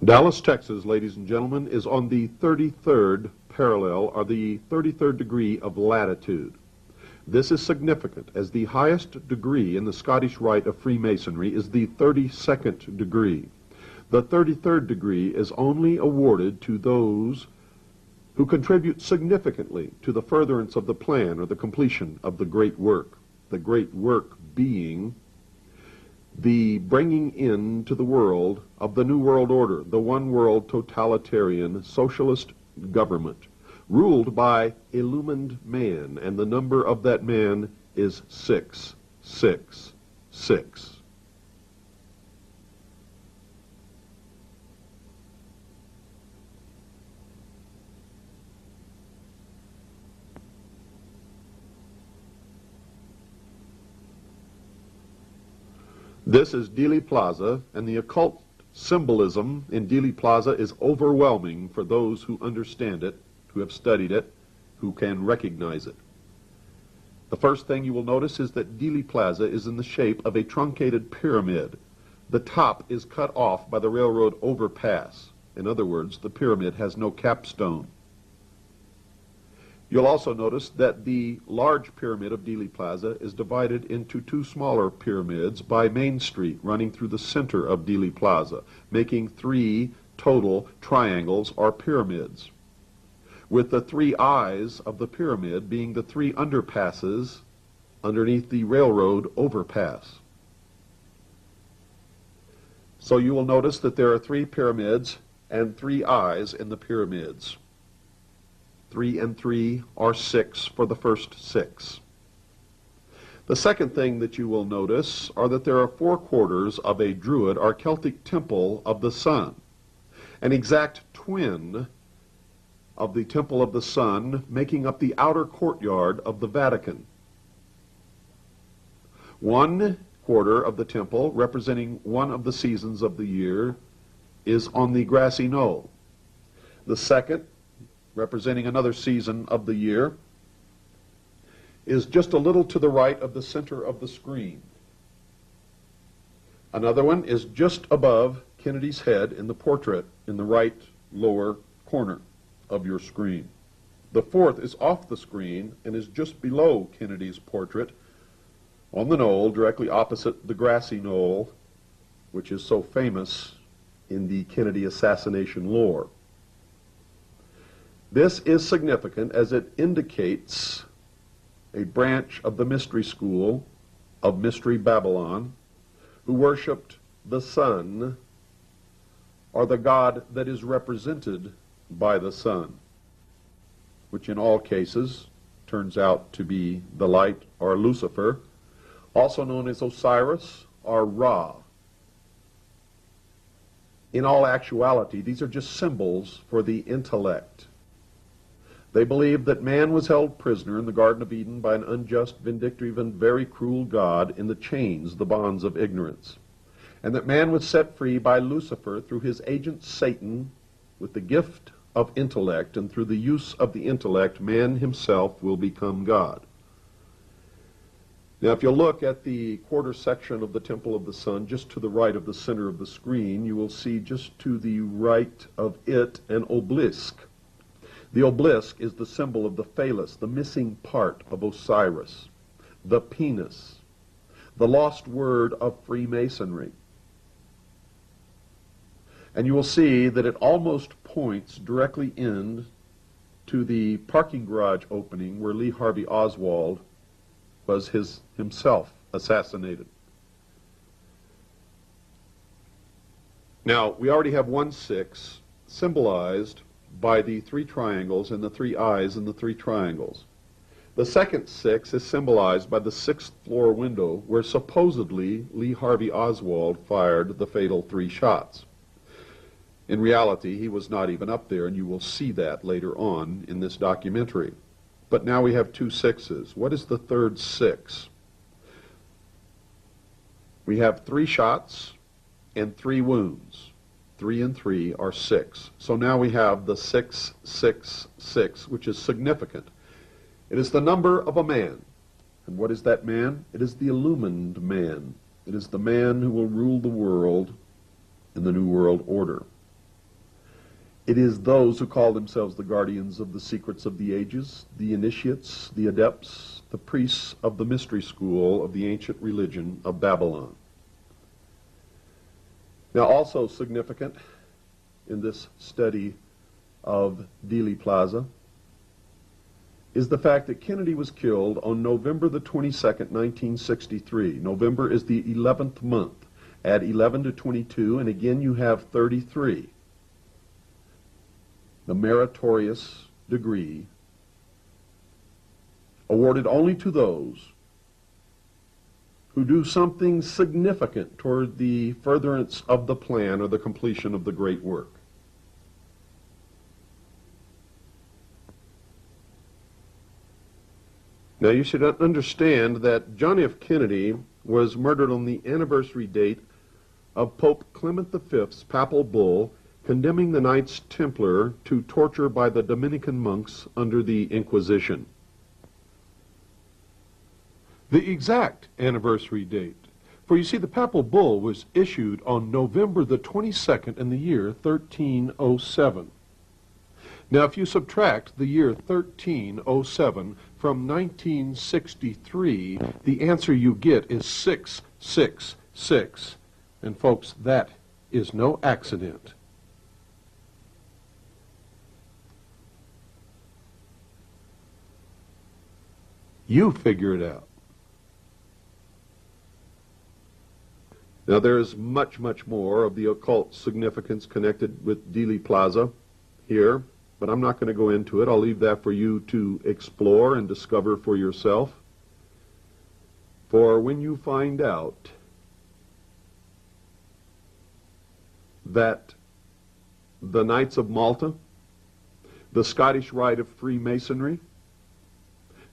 Dallas, Texas, ladies and gentlemen, is on the 33rd parallel, or the 33rd degree of latitude. This is significant, as the highest degree in the Scottish Rite of Freemasonry is the 32nd degree. The 33rd degree is only awarded to those who contribute significantly to the furtherance of the plan or the completion of the great work being the bringing into the world of the New World Order, the one world totalitarian socialist government, ruled by illumined man, and the number of that man is 666. This is Dealey Plaza, and the occult symbolism in Dealey Plaza is overwhelming for those who understand it, who have studied it, who can recognize it. The first thing you will notice is that Dealey Plaza is in the shape of a truncated pyramid. The top is cut off by the railroad overpass. In other words, the pyramid has no capstone. You'll also notice that the large pyramid of Dealey Plaza is divided into two smaller pyramids by Main Street running through the center of Dealey Plaza, making three total triangles or pyramids, with the three eyes of the pyramid being the three underpasses underneath the railroad overpass. So you will notice that there are three pyramids and three eyes in the pyramids. 3 and 3 are 6 for the first 6. The second thing that you will notice are that there are 4 quarters of a Druid or Celtic temple of the sun, an exact twin of the temple of the sun making up the outer courtyard of the Vatican. 1 quarter of the temple, representing one of the seasons of the year, is on the grassy knoll. The second, representing another season of the year, is just a little to the right of the center of the screen. Another one is just above Kennedy's head in the portrait in the right lower corner of your screen. The fourth is off the screen and is just below Kennedy's portrait on the knoll directly opposite the grassy knoll, which is so famous in the Kennedy assassination lore. This is significant as it indicates a branch of the mystery school of Mystery Babylon who worshipped the sun, or the god that is represented by the sun, which in all cases turns out to be the light or Lucifer, also known as Osiris or Ra. In all actuality, these are just symbols for the intellect. They believed that man was held prisoner in the Garden of Eden by an unjust, vindictive, and very cruel God in the chains, the bonds of ignorance, and that man was set free by Lucifer through his agent Satan with the gift of intellect, and through the use of the intellect, man himself will become God. Now, if you look at the quarter section of the Temple of the Sun, just to the right of the center of the screen, you will see just to the right of it an obelisk. The obelisk is the symbol of the phallus, the missing part of Osiris, the penis, the lost word of Freemasonry. And you will see that it almost points directly in to the parking garage opening where Lee Harvey Oswald was himself assassinated. Now, we already have 1/6 symbolized by the 3 triangles and the 3 eyes in the 3 triangles. The second 6 is symbolized by the 6th floor window where supposedly Lee Harvey Oswald fired the fatal 3 shots. In reality, he was not even up there, and you will see that later on in this documentary. But now we have 2 6s. What is the third 6? We have 3 shots and 3 wounds. 3 and 3 are 6. So now we have the 666, which is significant. It is the number of a man. And what is that man? It is the illumined man. It is the man who will rule the world in the New World Order. It is those who call themselves the guardians of the secrets of the ages, the initiates, the adepts, the priests of the mystery school of the ancient religion of Babylon. Now, also significant in this study of Dealey Plaza is the fact that Kennedy was killed on November the 22nd, 1963. November is the 11th month. Add 11 to 22, and again you have 33. The meritorious degree awarded only to those who do something significant toward the furtherance of the plan or the completion of the great work. Now, you should understand that John F. Kennedy was murdered on the anniversary date of Pope Clement V's papal bull condemning the Knights Templar to torture by the Dominican monks under the Inquisition. The exact anniversary date, for you see the papal bull was issued on November the 22nd in the year 1307. Now, if you subtract the year 1307 from 1963, the answer you get is 666. And folks, that is no accident. You figure it out. Now, there is much, much more of the occult significance connected with Dealey Plaza here, but I'm not going to go into it. I'll leave that for you to explore and discover for yourself. For when you find out that the Knights of Malta, the Scottish Rite of Freemasonry,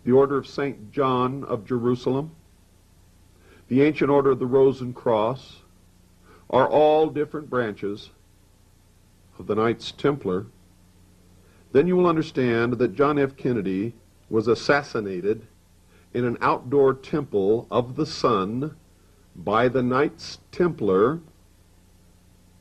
the Order of St. John of Jerusalem, the Ancient Order of the Rose and Cross, are all different branches of the Knights Templar, then you will understand that John F. Kennedy was assassinated in an outdoor temple of the sun by the Knights Templar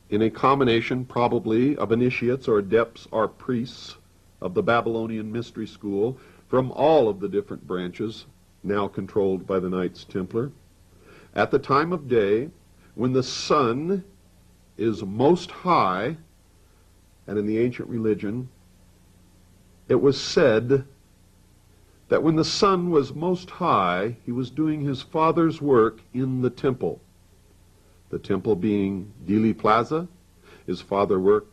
in a combination probably of initiates or adepts or priests of the Babylonian mystery school from all of the different branches now controlled by the Knights Templar, at the time of day when the sun is most high, and in the ancient religion it was said that when the sun was most high, he was doing his father's work in the temple. The temple being Dealey Plaza, his father's work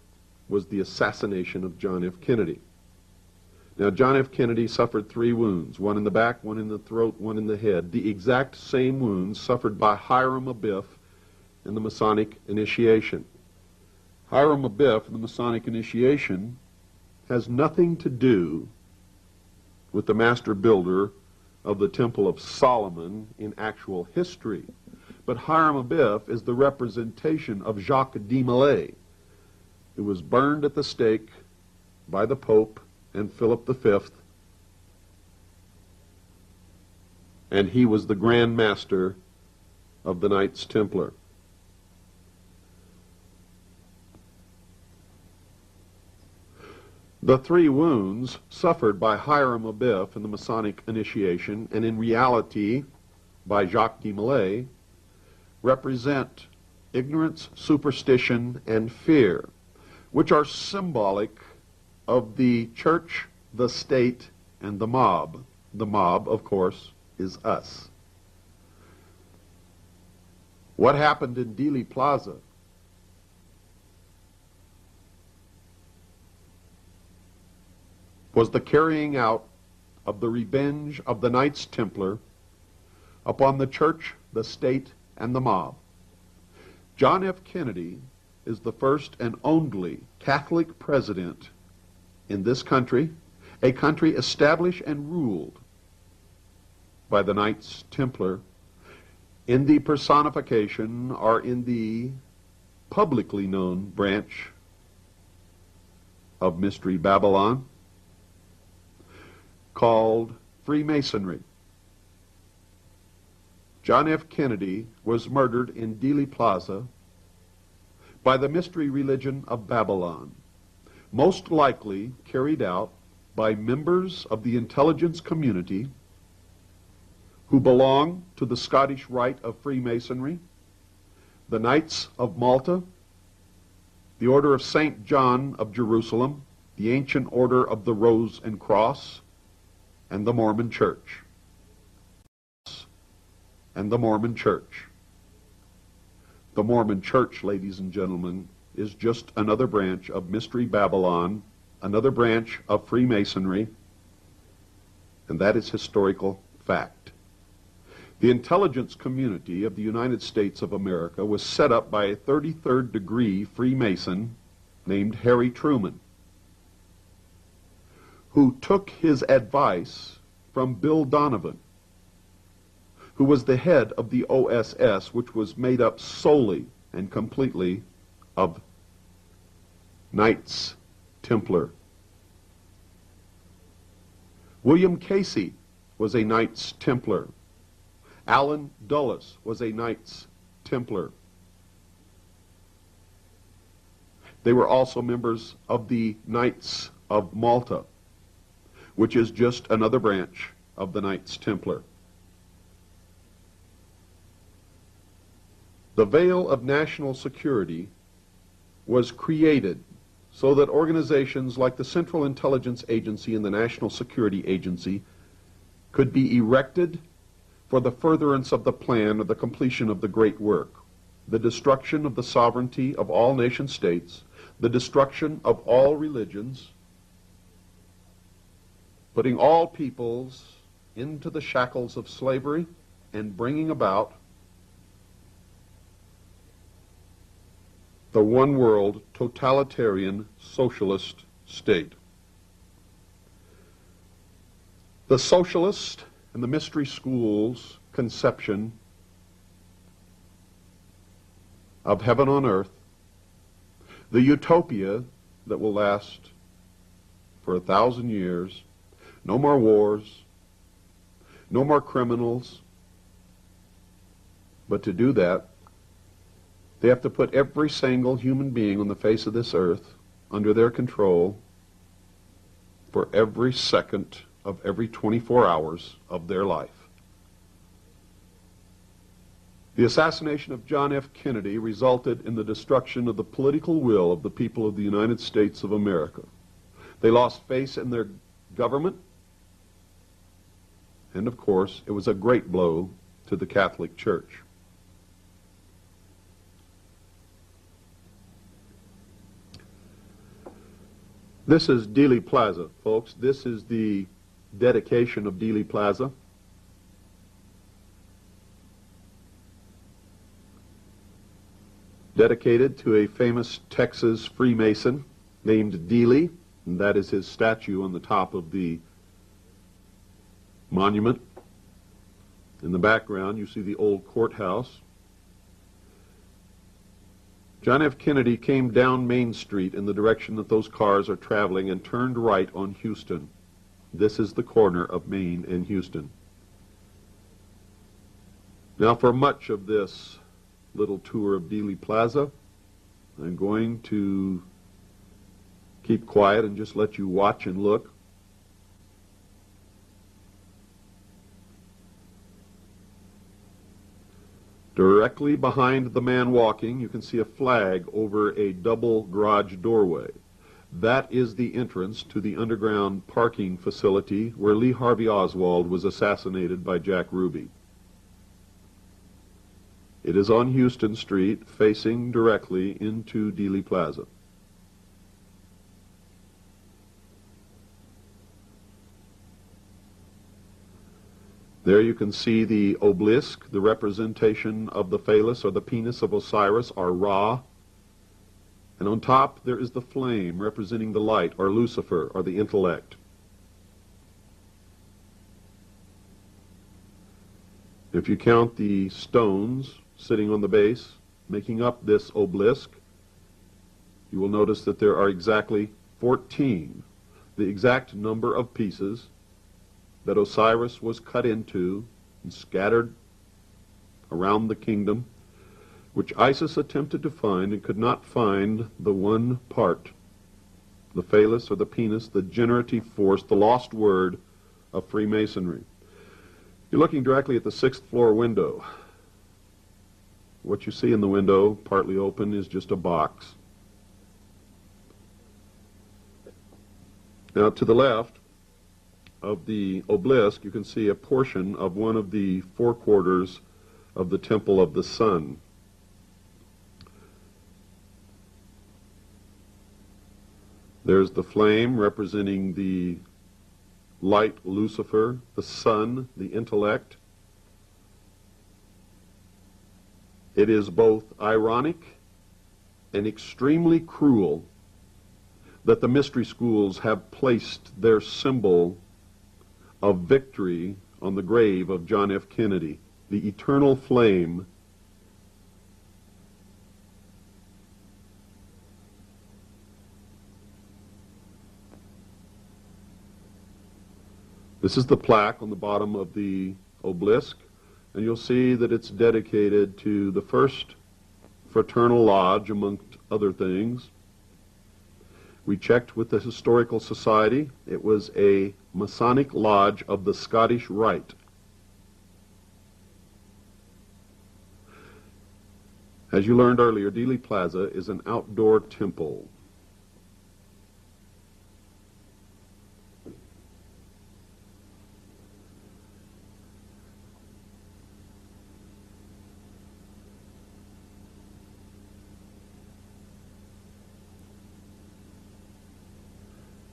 was the assassination of John F. Kennedy. Now, John F. Kennedy suffered 3 wounds, one in the back, one in the throat, one in the head, the exact same wounds suffered by Hiram Abiff in the Masonic initiation. Hiram Abiff in the Masonic initiation has nothing to do with the master builder of the Temple of Solomon in actual history. But Hiram Abiff is the representation of Jacques de Molay, who was burned at the stake by the Pope and Philip V, and he was the Grand Master of the Knights Templar. The 3 wounds suffered by Hiram Abiff in the Masonic initiation, and in reality by Jacques de Molay, represent ignorance, superstition, and fear, which are symbolic of the church, the state, and the mob. The mob, of course, is us. What happened in Dealey Plaza was the carrying out of the revenge of the Knights Templar upon the church, the state, and the mob. John F. Kennedy is the first and only Catholic president in this country, a country established and ruled by the Knights Templar in the personification or in the publicly known branch of Mystery Babylon called Freemasonry. John F. Kennedy was murdered in Dealey Plaza by the mystery religion of Babylon, most likely carried out by members of the intelligence community who belong to the Scottish Rite of Freemasonry, the Knights of Malta, the Order of St. John of Jerusalem, the Ancient Order of the Rose and Cross, and the Mormon Church. And the Mormon Church. The Mormon Church, ladies and gentlemen, is just another branch of Mystery Babylon, another branch of Freemasonry, and that is historical fact. The intelligence community of the United States of America was set up by a 33rd degree Freemason named Harry Truman, who took his advice from Bill Donovan, who was the head of the OSS, which was made up solely and completely of Knights Templar. William Casey was a Knights Templar. Allen Dulles was a Knights Templar. They were also members of the Knights of Malta, which is just another branch of the Knights Templar. The veil of national security was created so that organizations like the Central Intelligence Agency and the National Security Agency could be erected for the furtherance of the plan or the completion of the great work, the destruction of the sovereignty of all nation states, the destruction of all religions, putting all peoples into the shackles of slavery, and bringing about the one world totalitarian socialist state. The socialist and the mystery school's conception of heaven on earth, the utopia that will last for 1,000 years, no more wars, no more criminals, but to do that, they have to put every single human being on the face of this earth under their control for every second of every 24 hours of their life. The assassination of John F. Kennedy resulted in the destruction of the political will of the people of the United States of America. They lost faith in their government, and of course, it was a great blow to the Catholic Church. This is Dealey Plaza, folks. This is the dedication of Dealey Plaza. Dedicated to a famous Texas Freemason named Dealey, and that is his statue on the top of the monument. In the background, you see the old courthouse. John F. Kennedy came down Main Street in the direction that those cars are traveling and turned right on Houston. This is the corner of Main and Houston. Now, for much of this little tour of Dealey Plaza, I'm going to keep quiet and just let you watch and look. Directly behind the man walking, you can see a flag over a double garage doorway. That is the entrance to the underground parking facility where Lee Harvey Oswald was assassinated by Jack Ruby. It is on Houston Street, facing directly into Dealey Plaza. There you can see the obelisk, the representation of the phallus or the penis of Osiris, or Ra. And on top there is the flame representing the light, or Lucifer, or the intellect. If you count the stones sitting on the base, making up this obelisk, you will notice that there are exactly 14, the exact number of pieces that Osiris was cut into and scattered around the kingdom, which Isis attempted to find and could not find the one part the phallus or the penis, the generative force, the lost word of Freemasonry. You're looking directly at the 6th floor window. What you see in the window, partly open, is just a box. Now, to the left of the obelisk, you can see a portion of one of the 4 quarters of the Temple of the Sun. There's the flame representing the light Lucifer, the sun, the intellect. It is both ironic and extremely cruel that the mystery schools have placed their symbol of victory on the grave of John F. Kennedy, the eternal flame. This is the plaque on the bottom of the obelisk, and you'll see that it's dedicated to the first fraternal lodge, amongst other things. We checked with the Historical Society. It was a Masonic lodge of the Scottish Rite. As you learned earlier, Dealey Plaza is an outdoor temple.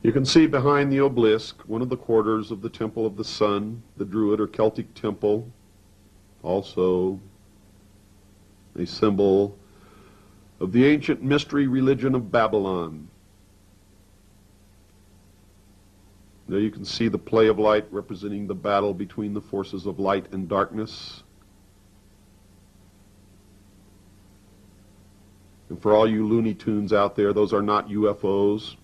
You can see behind the obelisk one of the quarters of the Temple of the Sun, the Druid or Celtic temple, also a symbol of the ancient mystery religion of Babylon. There you can see the play of light representing the battle between the forces of light and darkness. And for all you Looney Tunes out there, those are not UFOs.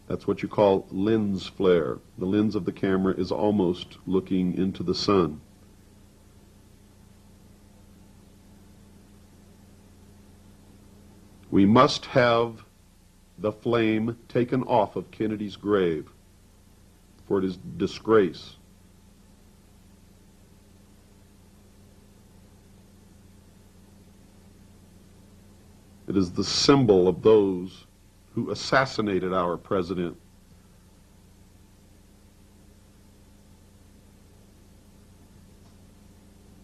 That's what you call lens flare. The lens of the camera is almost looking into the sun. We must have the flame taken off of Kennedy's grave, for it is disgrace. It is the symbol of those who assassinated our president.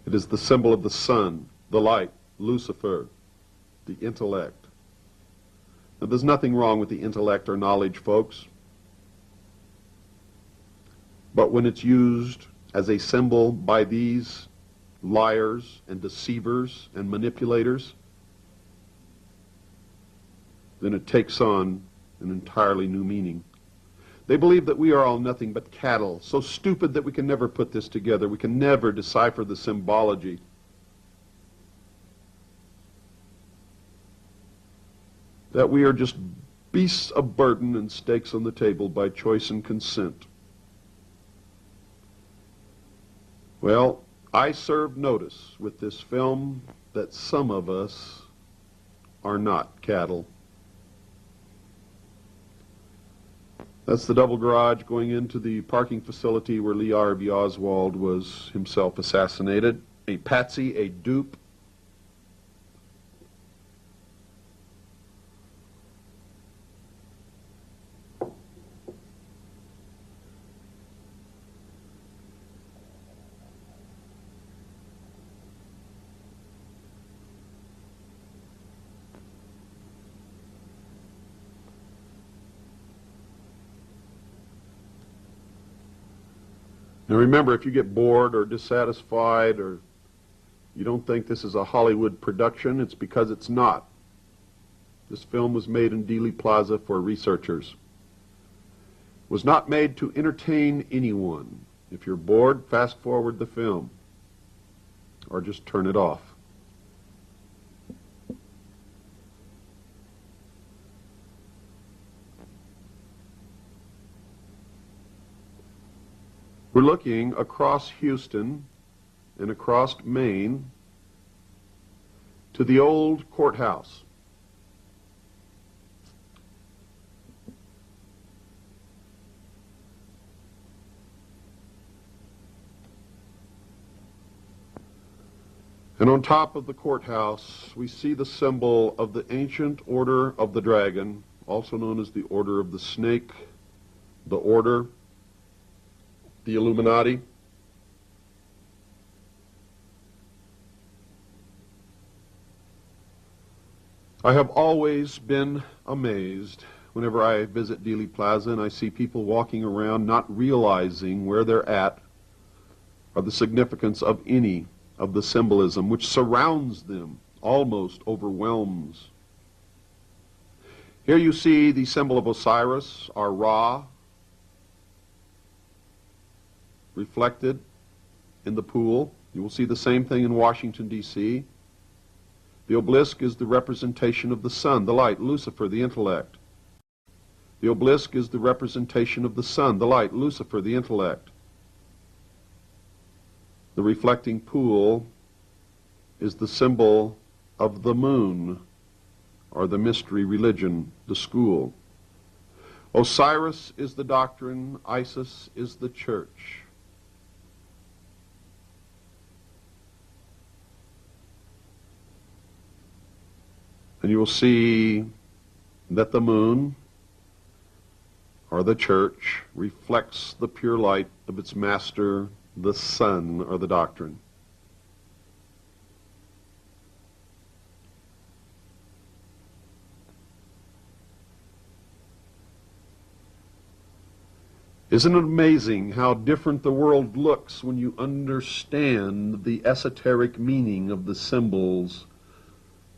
It is the symbol of the sun, the light, Lucifer, the intellect. Now, there's nothing wrong with the intellect or knowledge, folks. But when it's used as a symbol by these liars and deceivers and manipulators, then it takes on an entirely new meaning. They believe that we are all nothing but cattle, so stupid that we can never put this together. We can never decipher the symbology. That we are just beasts of burden and stakes on the table by choice and consent. Well, I served notice with this film that some of us are not cattle. That's the double garage going into the parking facility where Lee Harvey Oswald was himself assassinated. A patsy, a dupe. Now remember, if you get bored or dissatisfied or you don't think this is a Hollywood production, it's because it's not. This film was made in Dealey Plaza for researchers. It was not made to entertain anyone. If you're bored, fast forward the film or just turn it off. We're looking across Houston and across Maine to the old courthouse. And on top of the courthouse, we see the symbol of the ancient Order of the Dragon, also known as the Order of the Snake, the Order, the Illuminati. I have always been amazed whenever I visit Dealey Plaza and I see people walking around not realizing where they're at or the significance of any of the symbolism which surrounds them, almost overwhelms. Here you see the symbol of Osiris, or Ra, reflected in the pool. You will see the same thing in Washington, D.C. The obelisk is the representation of the sun, the light, Lucifer, the intellect. The obelisk is the representation of the sun, the light, Lucifer, the intellect. The reflecting pool is the symbol of the moon, or the mystery religion, the school. Osiris is the doctrine, Isis is the church. And you will see that the moon, or the church, reflects the pure light of its master, the sun, or the doctrine. Isn't it amazing how different the world looks when you understand the esoteric meaning of the symbols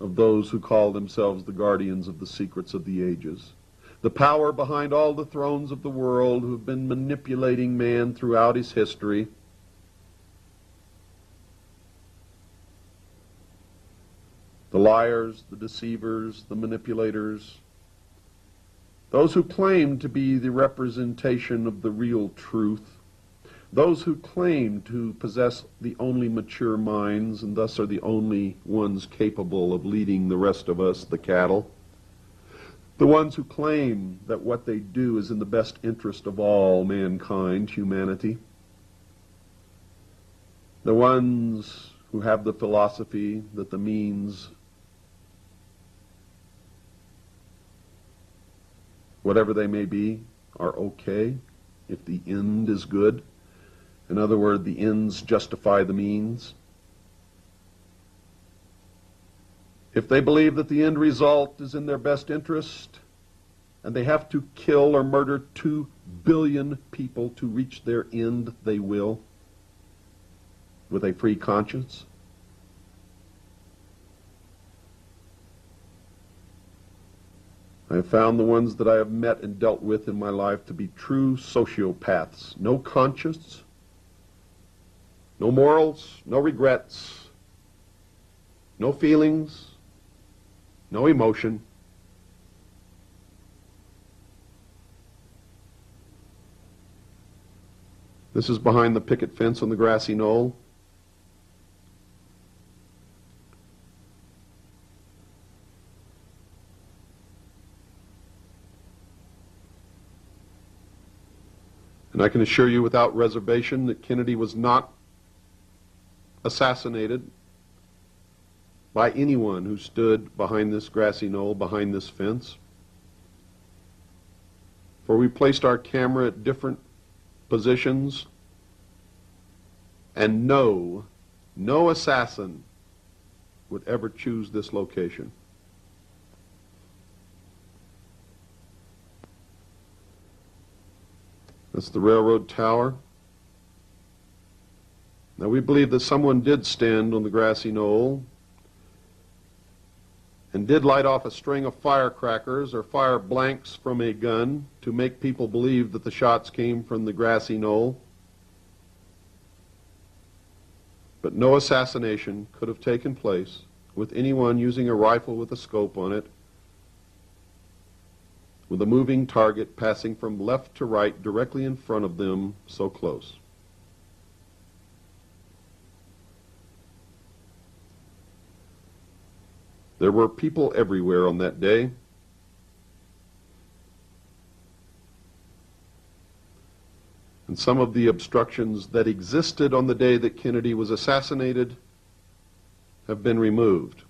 of those who call themselves the guardians of the secrets of the ages? The power behind all the thrones of the world who have been manipulating man throughout his history. The liars, the deceivers, the manipulators, those who claim to be the representation of the real truth, those who claim to possess the only mature minds and thus are the only ones capable of leading the rest of us, the cattle, the ones who claim that what they do is in the best interest of all mankind, humanity, the ones who have the philosophy that the means, whatever they may be, are okay if the end is good. In other words, the ends justify the means. If they believe that the end result is in their best interest and they have to kill or murder 2 billion people to reach their end, they will, with a free conscience. I have found the ones that I have met and dealt with in my life to be true sociopaths. No conscience, no morals, no regrets, no feelings, no emotion. This is behind the picket fence on the grassy knoll. And I can assure you without reservation that Kennedy was not assassinated by anyone who stood behind this grassy knoll, behind this fence. For we placed our camera at different positions, and no assassin would ever choose this location. That's the railroad tower. Now we believe that someone did stand on the grassy knoll and did light off a string of firecrackers or fire blanks from a gun to make people believe that the shots came from the grassy knoll. But no assassination could have taken place with anyone using a rifle with a scope on it, with a moving target passing from left to right directly in front of them, so close. There were people everywhere on that day. And some of the obstructions that existed on the day that Kennedy was assassinated have been removed.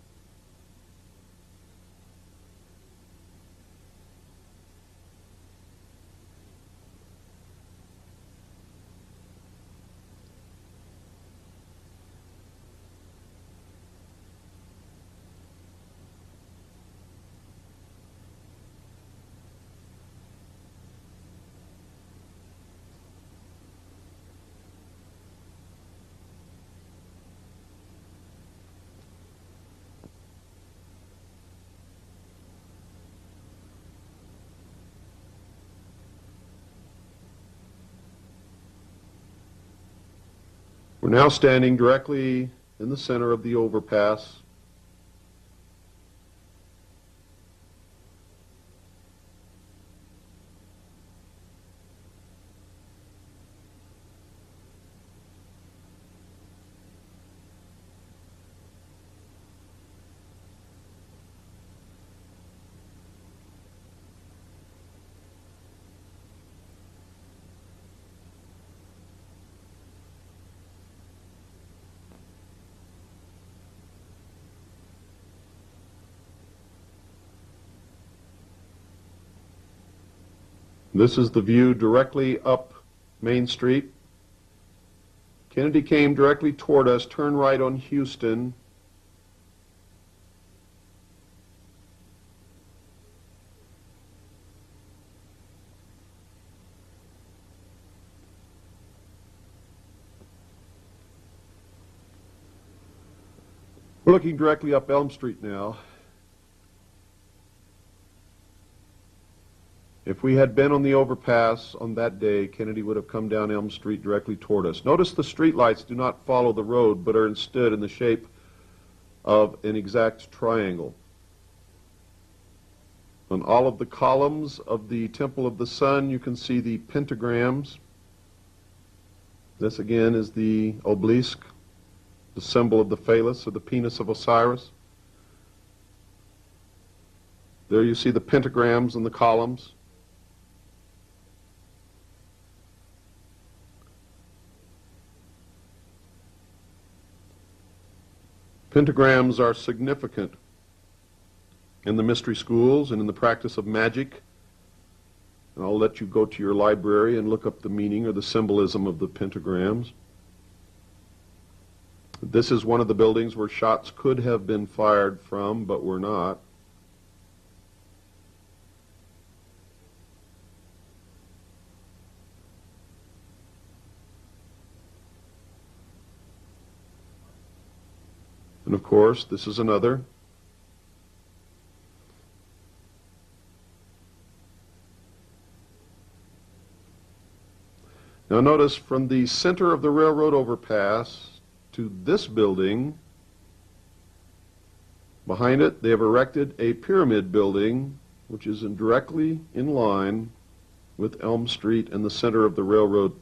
We're now standing directly in the center of the overpass. This is the view directly up Main Street. Kennedy came directly toward us, turned right on Houston. We're looking directly up Elm Street now. If we had been on the overpass on that day, Kennedy would have come down Elm Street directly toward us. Notice the street lights do not follow the road, but are instead in the shape of an exact triangle. On all of the columns of the Temple of the Sun, you can see the pentagrams. This again is the obelisk, the symbol of the phallus, or the penis of Osiris. There you see the pentagrams and the columns. Pentagrams are significant in the mystery schools and in the practice of magic. And I'll let you go to your library and look up the meaning or the symbolism of the pentagrams. This is one of the buildings where shots could have been fired from, but were not. And of course, this is another. Now notice from the center of the railroad overpass to this building, behind it they have erected a pyramid building which is directly in line with Elm Street in the center of the railroad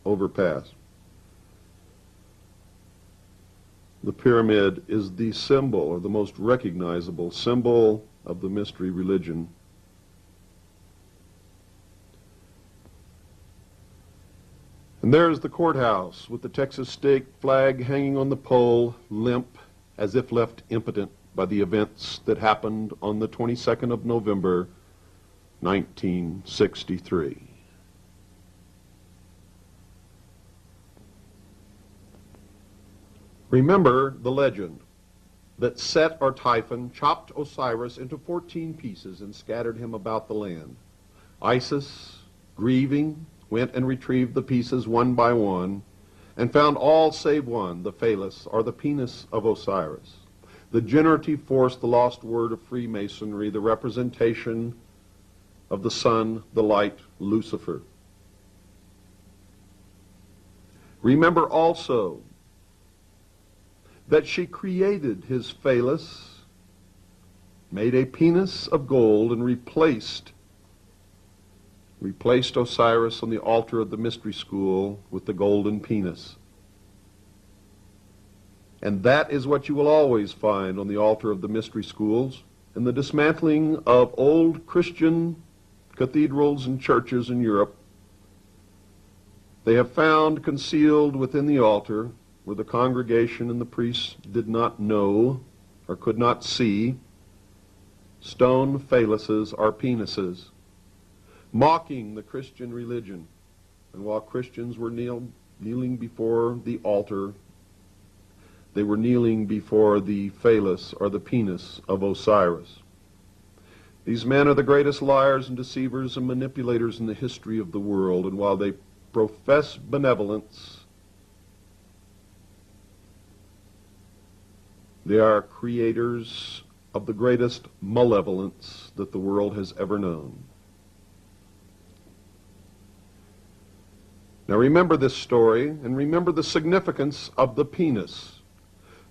overpass. The pyramid is the symbol, or the most recognizable symbol, of the mystery religion. And there's the courthouse with the Texas state flag hanging on the pole, limp, as if left impotent by the events that happened on the 22nd of November, 1963. Remember the legend that Set or Typhon chopped Osiris into 14 pieces and scattered him about the land. Isis, grieving, went and retrieved the pieces one by one and found all save one, the phallus, or the penis of Osiris, the generative force, the lost word of Freemasonry, the representation of the sun, the light, Lucifer. Remember also that she created his phallus, made a penis of gold, and replaced Osiris on the altar of the mystery school with the golden penis. And that is what you will always find on the altar of the mystery schools in the dismantling of old Christian cathedrals and churches in Europe. They have found concealed within the altar where the congregation and the priests did not know or could not see, stone phalluses are penises, mocking the Christian religion. And while Christians were kneeling before the altar, they were kneeling before the phallus or the penis of Osiris. These men are the greatest liars and deceivers and manipulators in the history of the world, and while they profess benevolence, they are creators of the greatest malevolence that the world has ever known. Now remember this story, and remember the significance of the penis.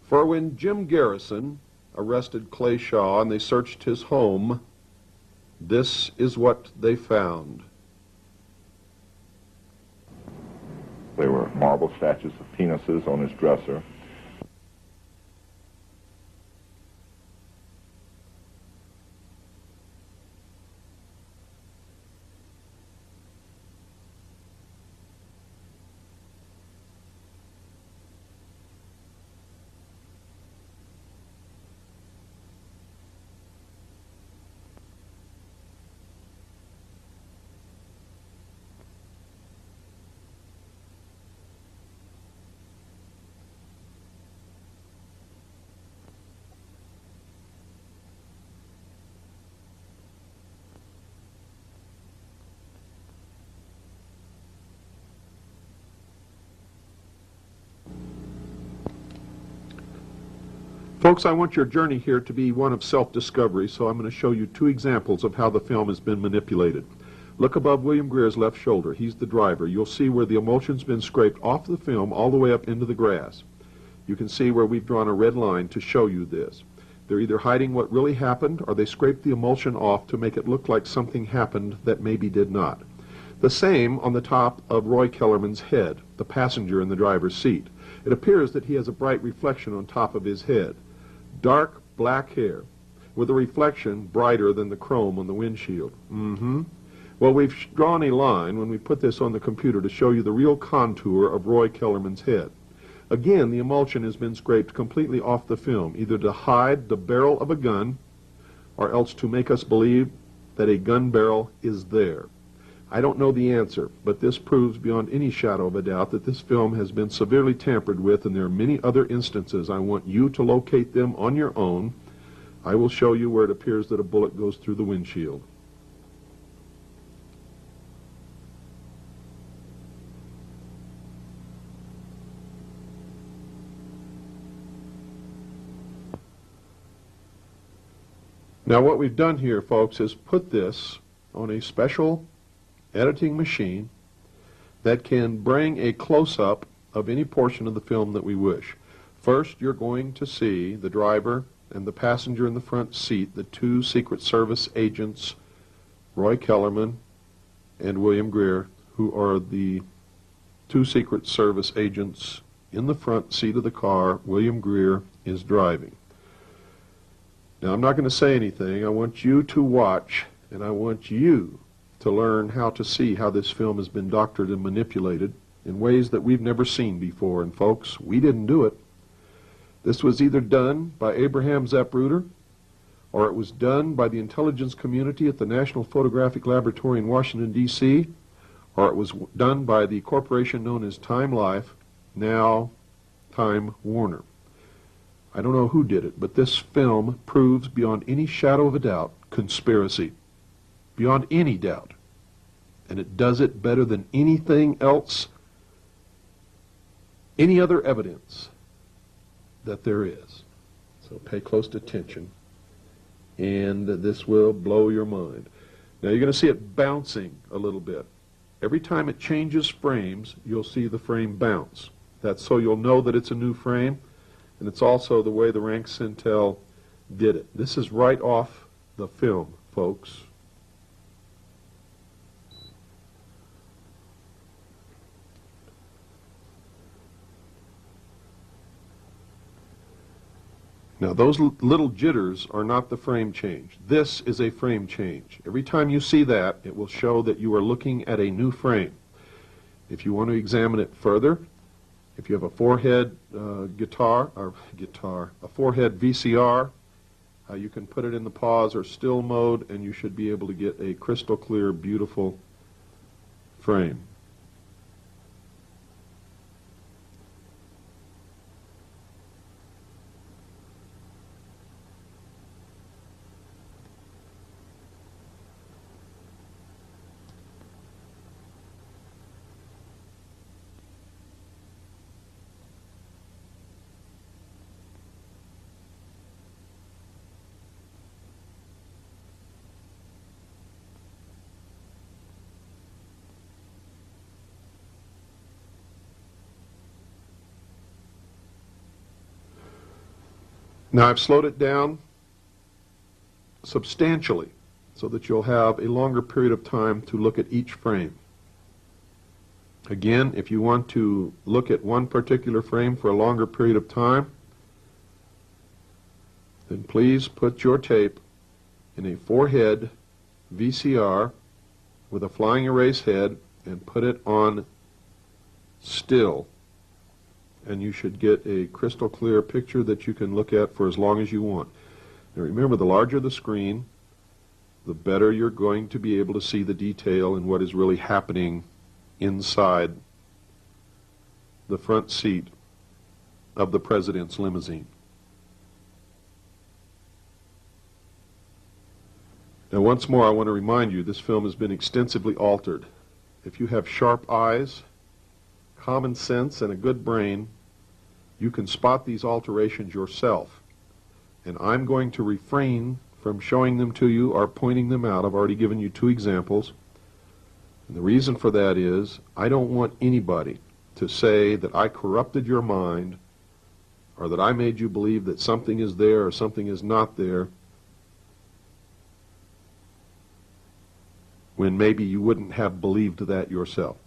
For when Jim Garrison arrested Clay Shaw and they searched his home, this is what they found. There were marble statues of penises on his dresser. Folks, I want your journey here to be one of self-discovery, so I'm going to show you two examples of how the film has been manipulated. Look above William Greer's left shoulder. He's the driver. You'll see where the emulsion's been scraped off the film all the way up into the grass. You can see where we've drawn a red line to show you this. They're either hiding what really happened, or they scraped the emulsion off to make it look like something happened that maybe did not. The same on the top of Roy Kellerman's head, the passenger in the driver's seat. It appears that he has a bright reflection on top of his head. Dark black hair with a reflection brighter than the chrome on the windshield. Well, we've drawn a line when we put this on the computer to show you the real contour of Roy Kellerman's head. Again, the emulsion has been scraped completely off the film, either to hide the barrel of a gun or else to make us believe that a gun barrel is there. I don't know the answer, but this proves beyond any shadow of a doubt that this film has been severely tampered with, and there are many other instances. I want you to locate them on your own. I will show you where it appears that a bullet goes through the windshield. Now what we've done here, folks, is put this on a special editing machine that can bring a close-up of any portion of the film that we wish. First, you're going to see the driver and the passenger in the front seat, the two Secret Service agents, Roy Kellerman and William Greer, who are the two Secret Service agents in the front seat of the car. William Greer is driving. Now, I'm not going to say anything. I want you to watch, and I want you to learn how to see how this film has been doctored and manipulated in ways that we've never seen before. And folks, we didn't do it. This was either done by Abraham Zapruder, or it was done by the intelligence community at the National Photographic Laboratory in Washington, D.C., or it was done by the corporation known as Time Life, now Time Warner. I don't know who did it, but this film proves beyond any shadow of a doubt conspiracy. Beyond any doubt. And it does it better than anything else, any other evidence that there is. So pay close attention, and this will blow your mind. Now you're going to see it bouncing a little bit. Every time it changes frames, you'll see the frame bounce. That's so you'll know that it's a new frame, and it's also the way the Rank Centel did it. This is right off the film, folks. Now those little jitters are not the frame change. This is a frame change. Every time you see that, it will show that you are looking at a new frame. If you want to examine it further, If you have a four-head a four-head VCR, you can put it in the pause or still mode, and you should be able to get a crystal clear, beautiful frame. Now I've slowed it down substantially so that you'll have a longer period of time to look at each frame. Again, if you want to look at one particular frame for a longer period of time, then please put your tape in a four-head VCR with a flying erase head and put it on still, and you should get a crystal clear picture that you can look at for as long as you want. Now remember, the larger the screen, the better you're going to be able to see the detail and what is really happening inside the front seat of the President's limousine. Now once more, I want to remind you, this film has been extensively altered. If you have sharp eyes, common sense, and a good brain, you can spot these alterations yourself. And I'm going to refrain from showing them to you or pointing them out. I've already given you two examples. And the reason for that is I don't want anybody to say that I corrupted your mind or that I made you believe that something is there or something is not there, when maybe you wouldn't have believed that yourself.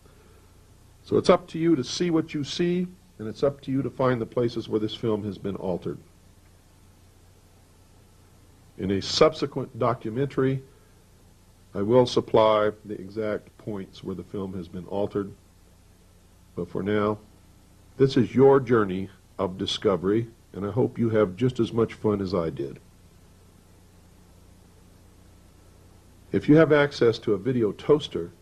So it's up to you to see what you see, and it's up to you to find the places where this film has been altered. In a subsequent documentary, I will supply the exact points where the film has been altered. But for now, this is your journey of discovery, and I hope you have just as much fun as I did. If you have access to a video toaster,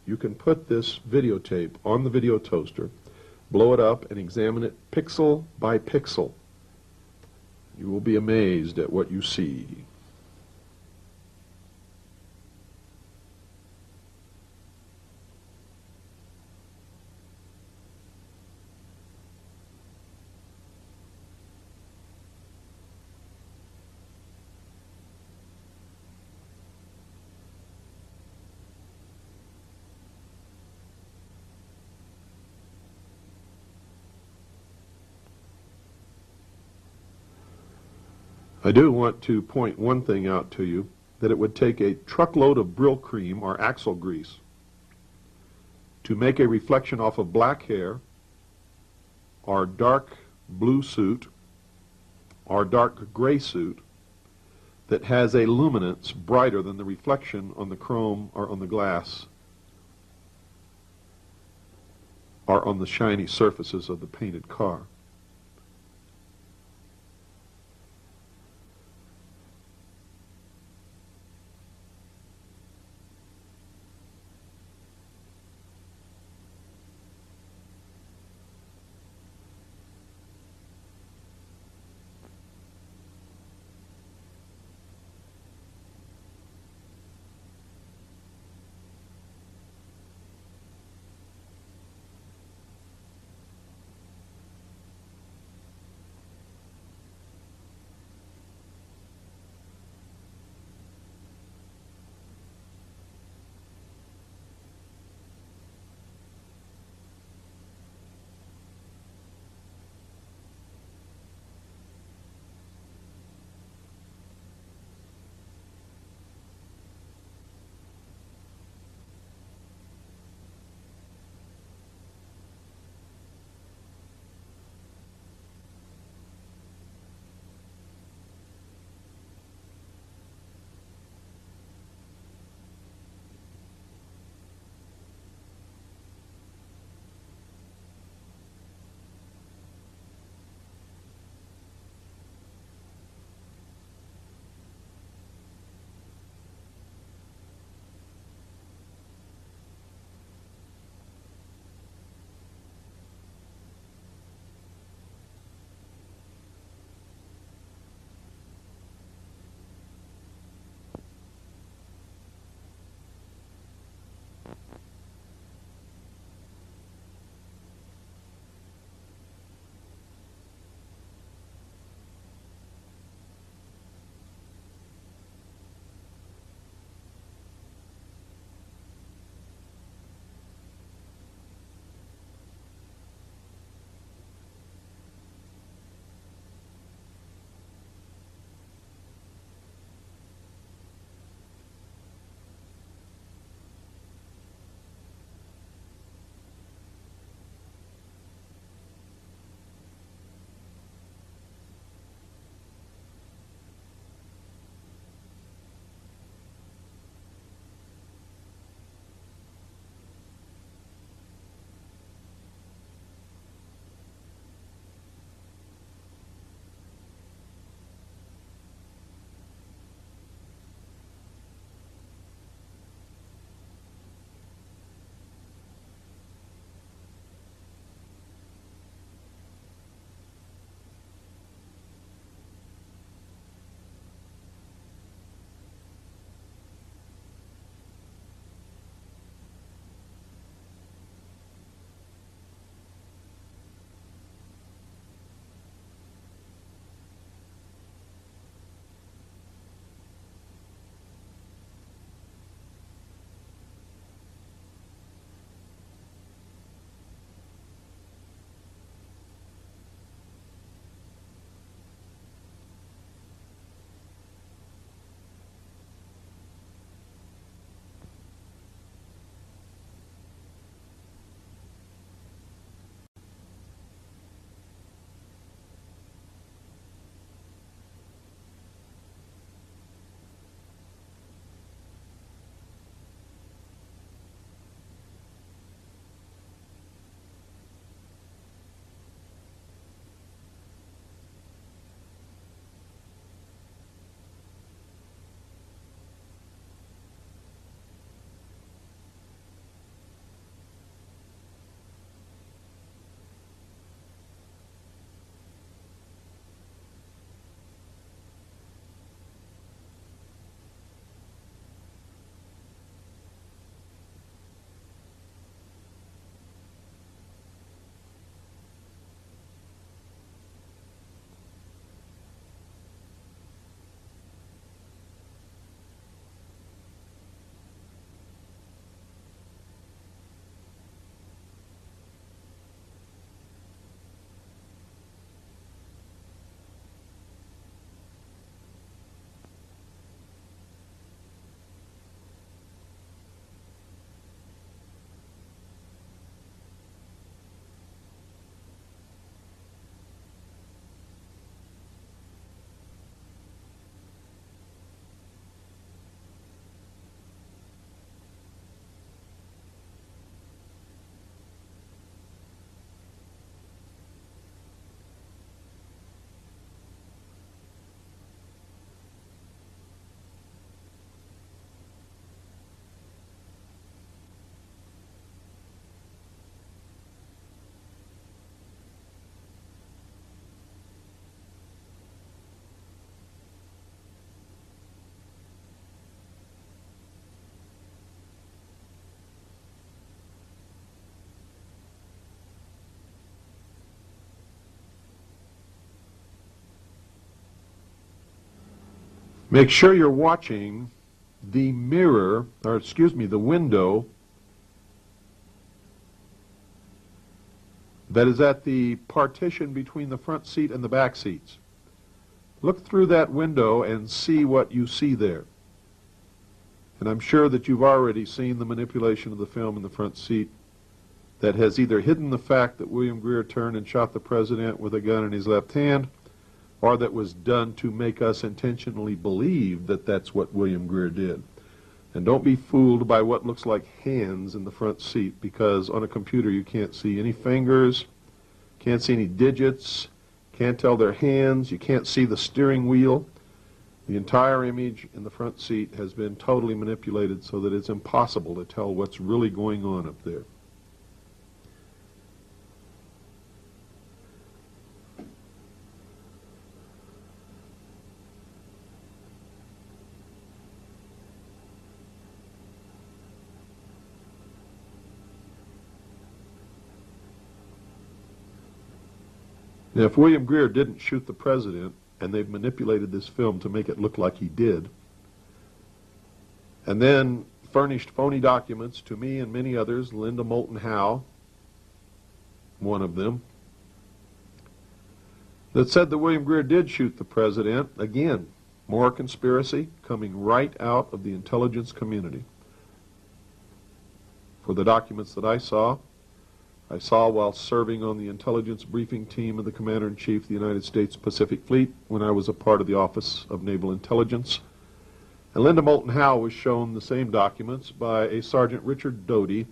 you can put this videotape on the video toaster, blow it up, and examine it pixel by pixel. You will be amazed at what you see. I do want to point one thing out to you, that it would take a truckload of Brill cream or axle grease to make a reflection off of black hair or dark blue suit or dark gray suit that has a luminance brighter than the reflection on the chrome or on the glass or on the shiny surfaces of the painted car. Make sure you're watching the mirror, or excuse me, the window that is at the partition between the front seat and the back seats. Look through that window and see what you see there. And I'm sure that you've already seen the manipulation of the film in the front seat that has either hidden the fact that William Greer turned and shot the president with a gun in his left hand, or that was done to make us intentionally believe that that's what William Greer did. And don't be fooled by what looks like hands in the front seat, because on a computer you can't see any fingers, can't see any digits, can't tell their hands, you can't see the steering wheel. The entire image in the front seat has been totally manipulated so that it's impossible to tell what's really going on up there. Now, if William Greer didn't shoot the president, and they've manipulated this film to make it look like he did, and then furnished phony documents to me and many others, Linda Moulton Howe, one of them, that said that William Greer did shoot the president, again, more conspiracy coming right out of the intelligence community. For the documents that I saw while serving on the intelligence briefing team of the Commander-in-Chief of the United States Pacific Fleet when I was a part of the Office of Naval Intelligence. And Linda Moulton Howe was shown the same documents by a Sergeant Richard Doty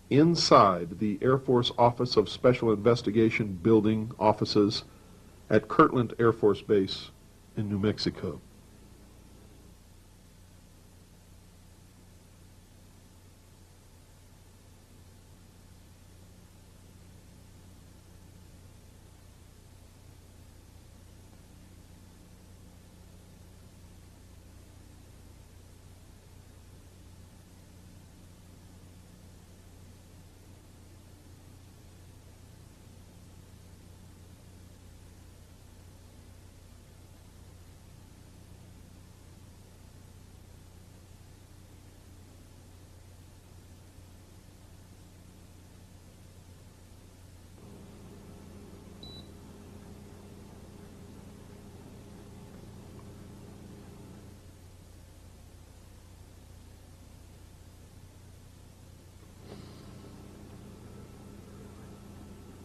inside the Air Force Office of Special Investigation building offices at Kirtland Air Force Base in New Mexico.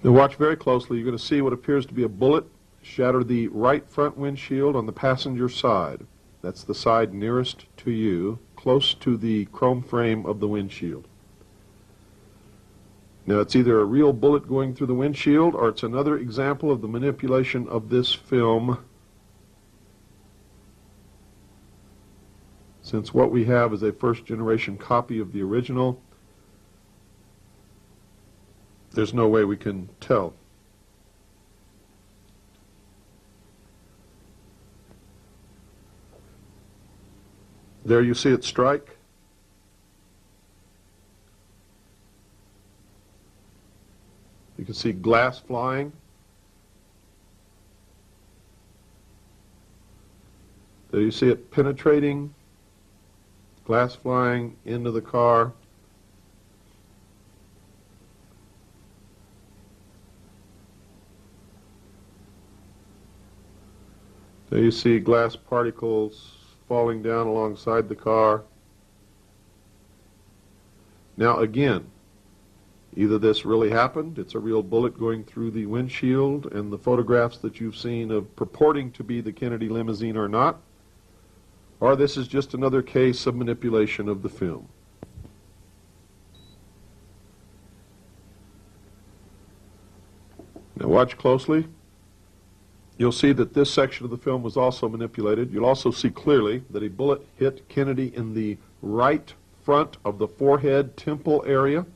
Now watch very closely. You're going to see what appears to be a bullet shatter the right front windshield on the passenger side. That's the side nearest to you, close to the chrome frame of the windshield. Now it's either a real bullet going through the windshield, or it's another example of the manipulation of this film, since what we have is a first-generation copy of the original. There's no way we can tell. There you see it strike. You can see glass flying. There you see it penetrating, glass flying into the car. There you see glass particles falling down alongside the car. Now again, either this really happened, it's a real bullet going through the windshield, and the photographs that you've seen of purporting to be the Kennedy limousine are not, or this is just another case of manipulation of the film. Now watch closely. You'll see that this section of the film was also manipulated. You'll also see clearly that a bullet hit Kennedy in the right front of the forehead temple area,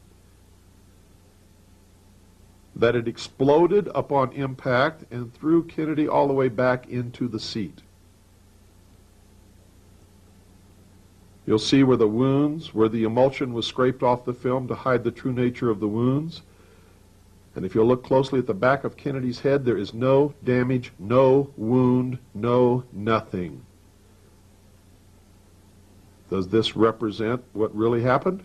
that it exploded upon impact and threw Kennedy all the way back into the seat. You'll see where the wounds, where the emulsion was scraped off the film to hide the true nature of the wounds. And if you'll look closely at the back of Kennedy's head, there is no damage, no wound, no nothing. Does this represent what really happened?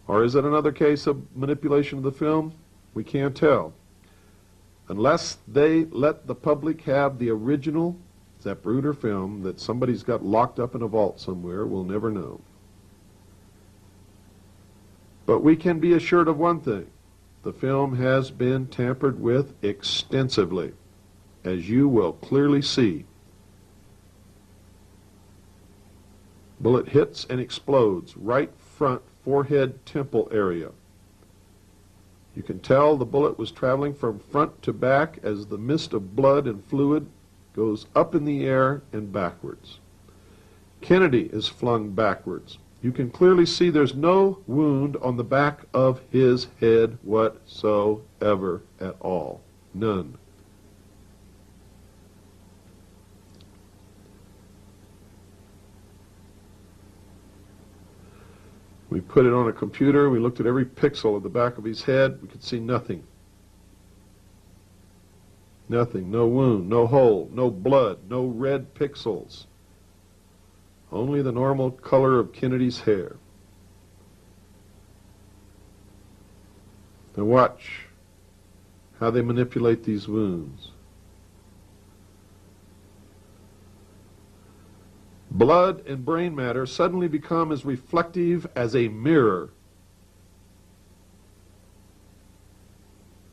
Or is it another case of manipulation of the film? We can't tell. Unless they let the public have the original Zapruder film that somebody's got locked up in a vault somewhere, we'll never know. But we can be assured of one thing. The film has been tampered with extensively, as you will clearly see. Bullet hits and explodes right front forehead temple area. You can tell the bullet was traveling from front to back as the mist of blood and fluid goes up in the air and backwards. Kennedy is flung backwards. You can clearly see there's no wound on the back of his head whatsoever at all. None. We put it on a computer, we looked at every pixel of the back of his head, we could see nothing. Nothing, no wound, no hole, no blood, no red pixels. Only the normal color of Kennedy's hair. Now watch how they manipulate these wounds. Blood and brain matter suddenly become as reflective as a mirror.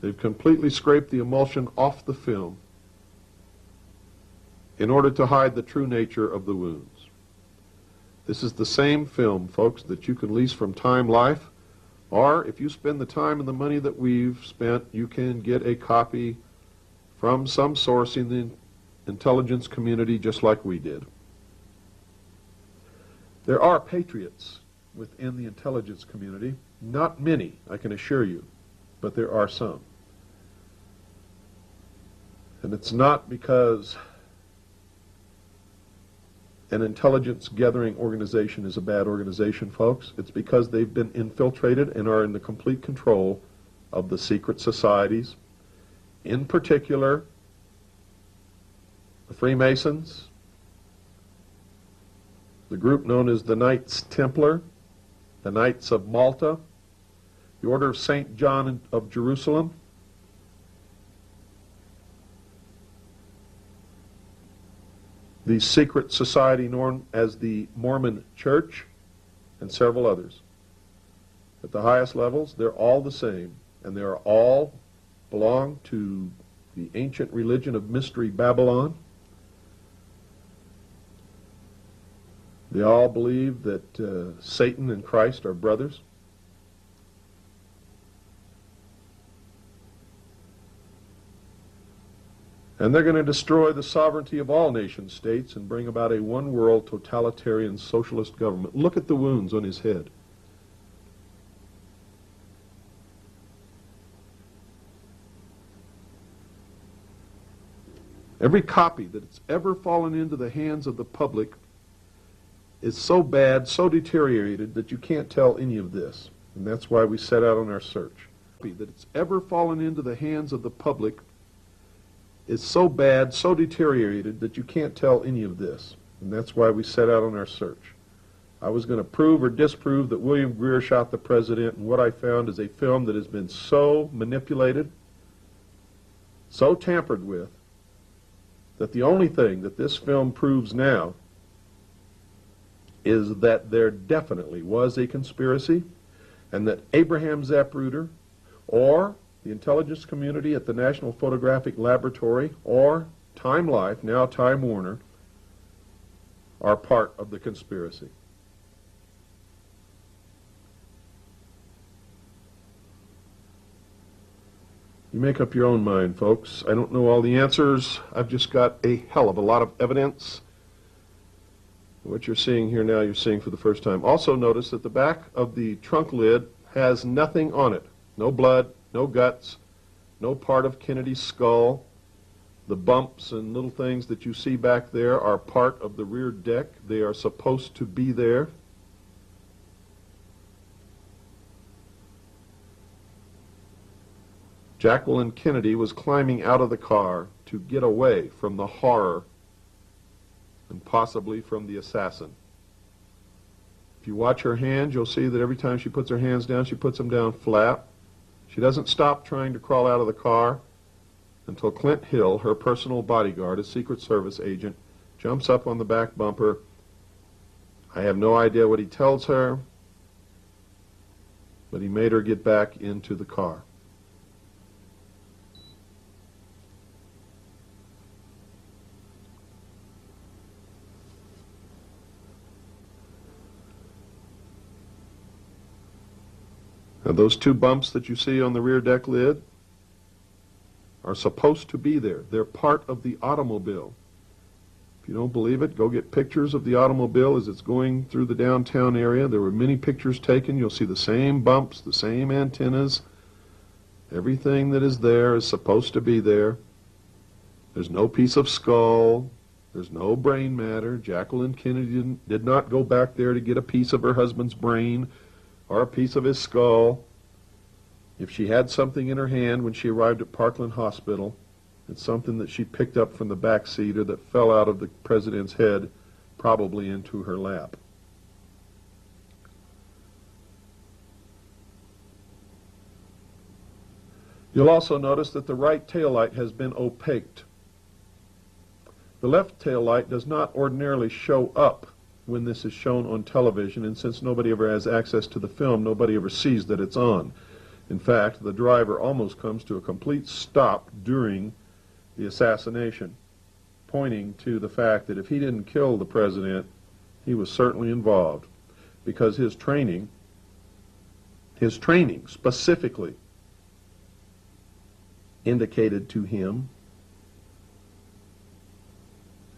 They've completely scraped the emulsion off the film in order to hide the true nature of the wounds. This is the same film, folks, that you can lease from Time Life, or if you spend the time and the money that we've spent, you can get a copy from some source in the intelligence community just like we did. There are patriots within the intelligence community. Not many, I can assure you, but there are some. And it's not because an intelligence gathering organization is a bad organization, folks. It's because they've been infiltrated and are in the complete control of the secret societies, in particular the Freemasons, the group known as the Knights Templar, the Knights of Malta, the Order of St. John of Jerusalem, the secret society known as the Mormon Church, and several others. At the highest levels, they're all the same, and they are all belong to the ancient religion of Mystery Babylon. They all believe that Satan and Christ are brothers. And they're going to destroy the sovereignty of all nation states and bring about a one-world totalitarian socialist government. Look at the wounds on his head. Every copy that's ever fallen into the hands of the public is so bad, so deteriorated, that you can't tell any of this. And that's why we set out on our search. That it's ever fallen into the hands of the public is so bad, so deteriorated, that you can't tell any of this. And that's why we set out on our search. I was going to prove or disprove that William Greer shot the president, and what I found is a film that has been so manipulated, so tampered with, that the only thing that this film proves now is that there definitely was a conspiracy, and that Abraham Zapruder, or the intelligence community at the National Photographic Laboratory, or Time Life, now Time Warner, are part of the conspiracy. You make up your own mind, folks. I don't know all the answers. I've just got a hell of a lot of evidence. What you're seeing here now, you're seeing for the first time. Also notice that the back of the trunk lid has nothing on it. No blood, no guts, no part of Kennedy's skull. The bumps and little things that you see back there are part of the rear deck. They are supposed to be there. Jacqueline Kennedy was climbing out of the car to get away from the horror and possibly from the assassin. If you watch her hands, you'll see that every time she puts her hands down, she puts them down flat. She doesn't stop trying to crawl out of the car until Clint Hill, her personal bodyguard, a Secret Service agent, jumps up on the back bumper. I have no idea what he tells her, but he made her get back into the car. Now, those two bumps that you see on the rear deck lid are supposed to be there. They're part of the automobile. If you don't believe it, go get pictures of the automobile as it's going through the downtown area. There were many pictures taken. You'll see the same bumps, the same antennas. Everything that is there is supposed to be there. There's no piece of skull. There's no brain matter. Jacqueline Kennedy did not go back there to get a piece of her husband's brain or a piece of his skull. If she had something in her hand when she arrived at Parkland Hospital, it's something that she picked up from the back seat or that fell out of the president's head, probably into her lap. You'll also notice that the right taillight has been opaqued. The left taillight does not ordinarily show up when this is shown on television, and since nobody ever has access to the film, nobody ever sees that it's on. In fact, the driver almost comes to a complete stop during the assassination, pointing to the fact that if he didn't kill the president, he was certainly involved, because his training specifically indicated to him,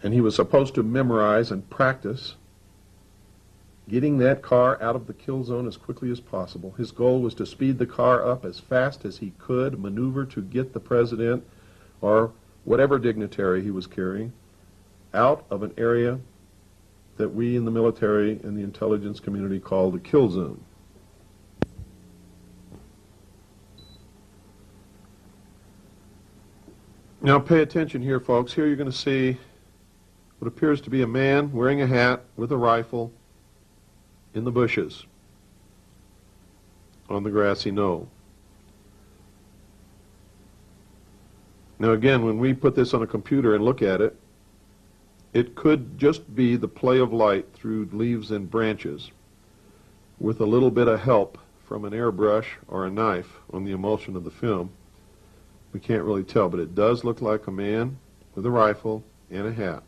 and he was supposed to memorize and practice getting that car out of the kill zone as quickly as possible. His goal was to speed the car up as fast as he could, maneuver to get the president or whatever dignitary he was carrying out of an area that we in the military and the intelligence community call the kill zone. Now pay attention here, folks. Here you're going to see what appears to be a man wearing a hat with a rifle in the bushes on the grassy knoll. Now again, when we put this on a computer and look at it, it could just be the play of light through leaves and branches with a little bit of help from an airbrush or a knife on the emulsion of the film. We can't really tell, but it does look like a man with a rifle and a hat.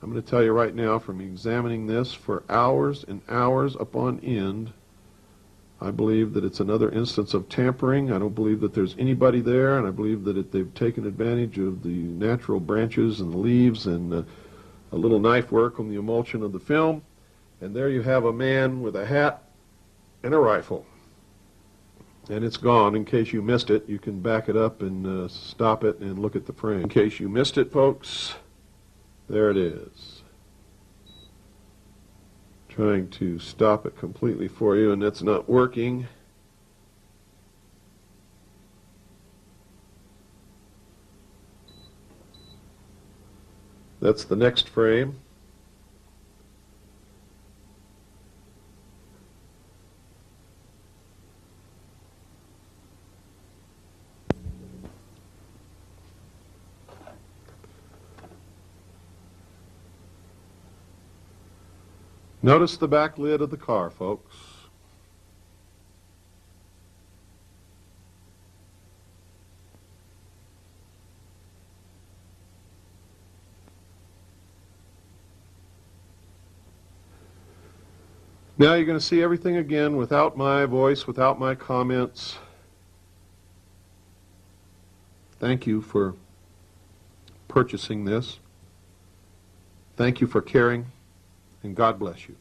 I'm going to tell you right now, from examining this for hours and hours upon end, I believe that it's another instance of tampering. I don't believe that there's anybody there, and I believe that they've taken advantage of the natural branches and the leaves and a little knife work on the emulsion of the film. And there you have a man with a hat and a rifle. And it's gone. In case you missed it, you can back it up and stop it and look at the frame. In case you missed it, folks, there it is. Trying to stop it completely for you, and that's not working. That's the next frame. Notice the back lid of the car, folks. Now you're going to see everything again without my voice, without my comments. Thank you for purchasing this. Thank you for caring, and God bless you.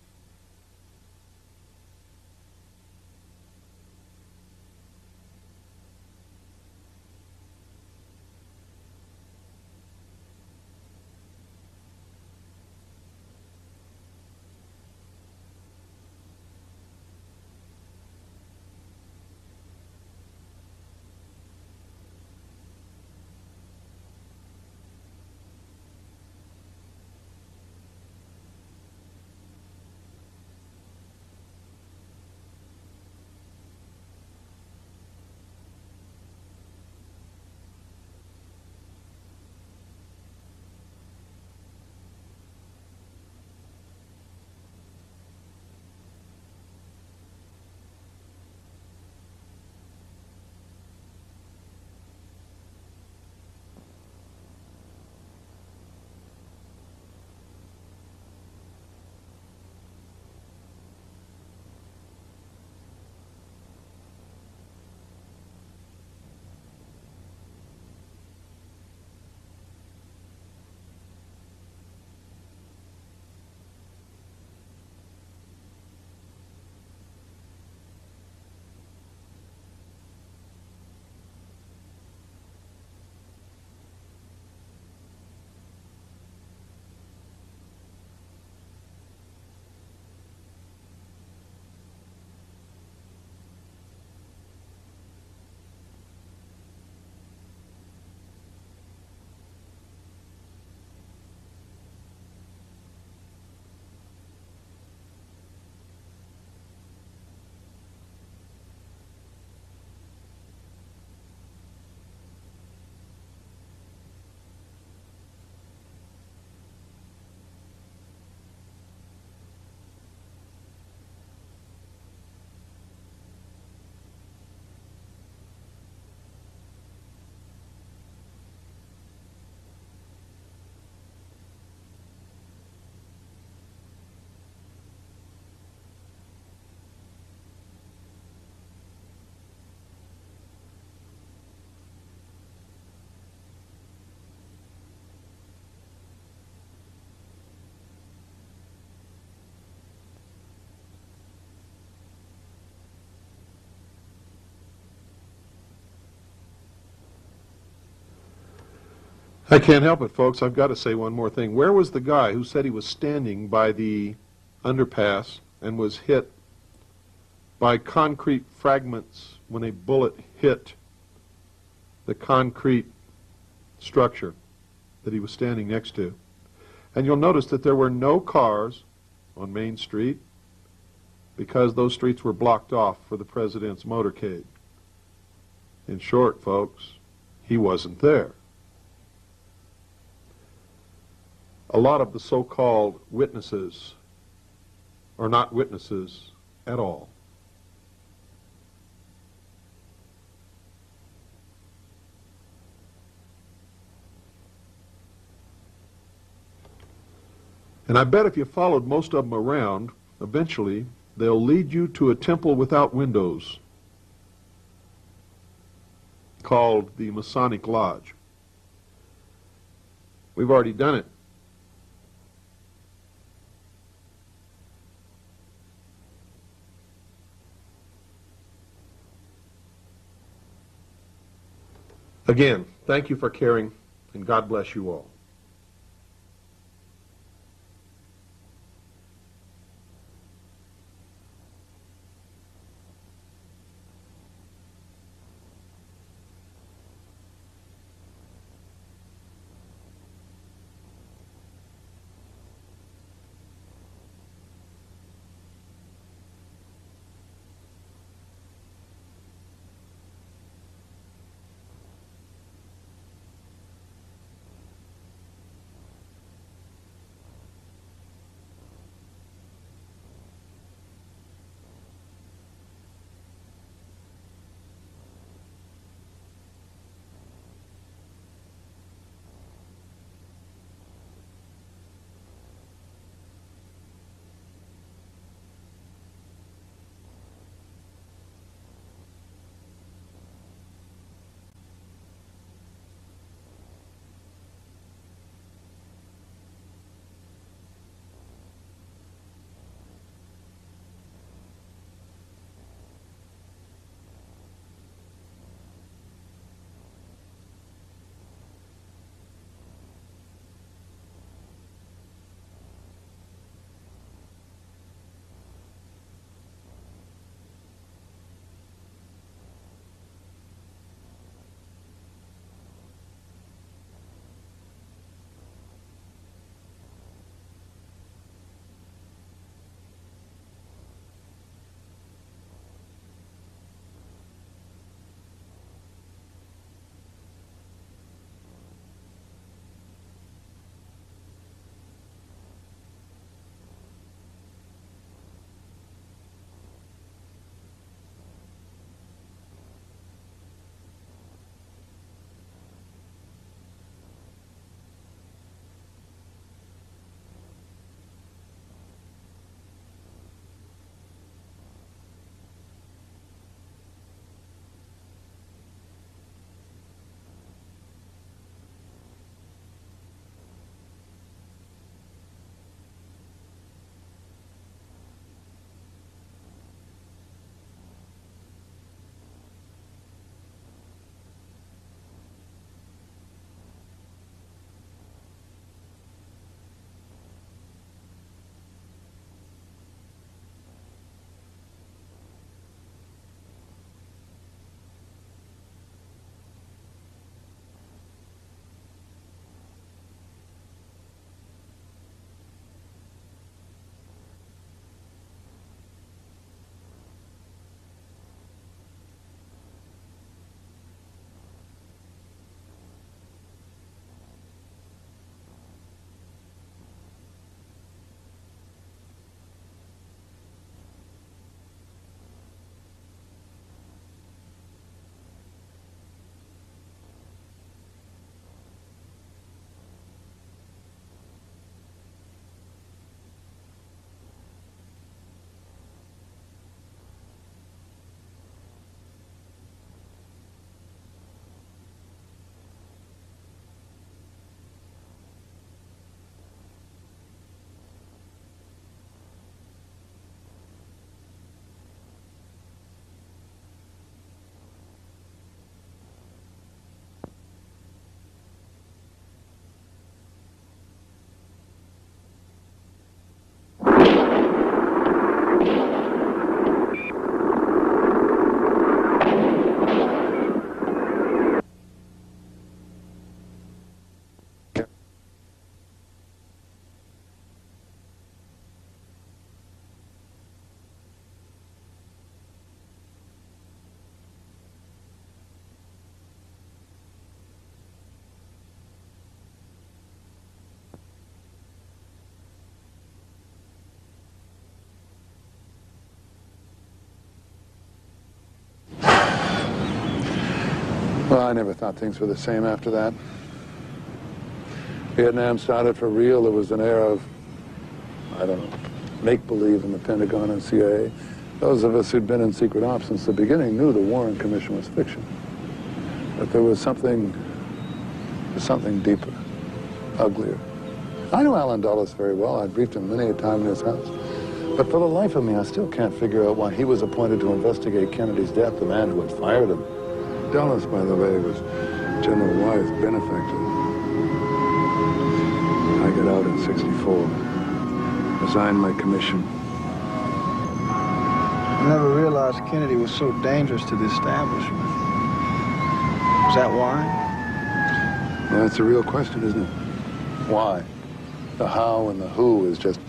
I can't help it, folks. I've got to say one more thing. Where was the guy who said he was standing by the underpass and was hit by concrete fragments when a bullet hit the concrete structure that he was standing next to? And you'll notice that there were no cars on Main Street because those streets were blocked off for the president's motorcade. In short, folks, he wasn't there. A lot of the so-called witnesses are not witnesses at all. And I bet if you followed most of them around, eventually they'll lead you to a temple without windows called the Masonic Lodge. We've already done it. Again, thank you for caring, and God bless you all. Well, I never thought things were the same after that. Vietnam started for real. There was an era of, I don't know, make-believe in the Pentagon and CIA. Those of us who'd been in secret ops since the beginning knew the Warren Commission was fiction. But there was something deeper, uglier. I knew Alan Dulles very well. I'd briefed him many a time in his house. But for the life of me, I still can't figure out why he was appointed to investigate Kennedy's death, the man who had fired him. Dulles, by the way, was General Wyeth's benefactor. I got out in '64, resigned my commission. I never realized Kennedy was so dangerous to the establishment. Was that why? Well, that's a real question, isn't it? Why? The how and the who is just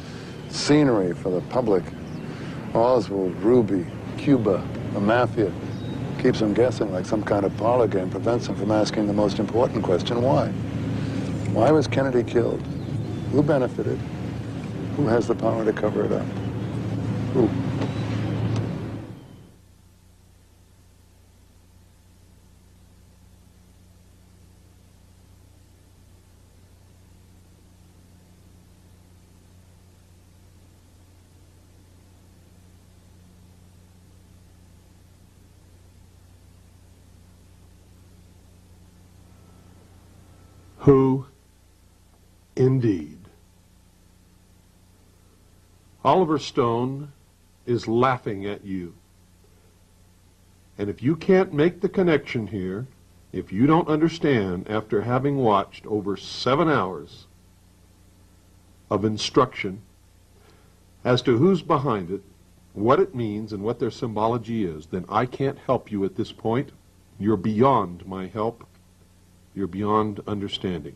scenery for the public. Oswald, Ruby, Cuba, the mafia. Keeps them guessing like some kind of parlor game, prevents them from asking the most important question, why? Why was Kennedy killed? Who benefited? Who has the power to cover it up? Who? Who, indeed. Oliver Stone is laughing at you. And if you can't make the connection here, if you don't understand after having watched over 7 hours of instruction as to who's behind it, what it means, and what their symbology is, then I can't help you at this point. You're beyond my help. You're beyond understanding.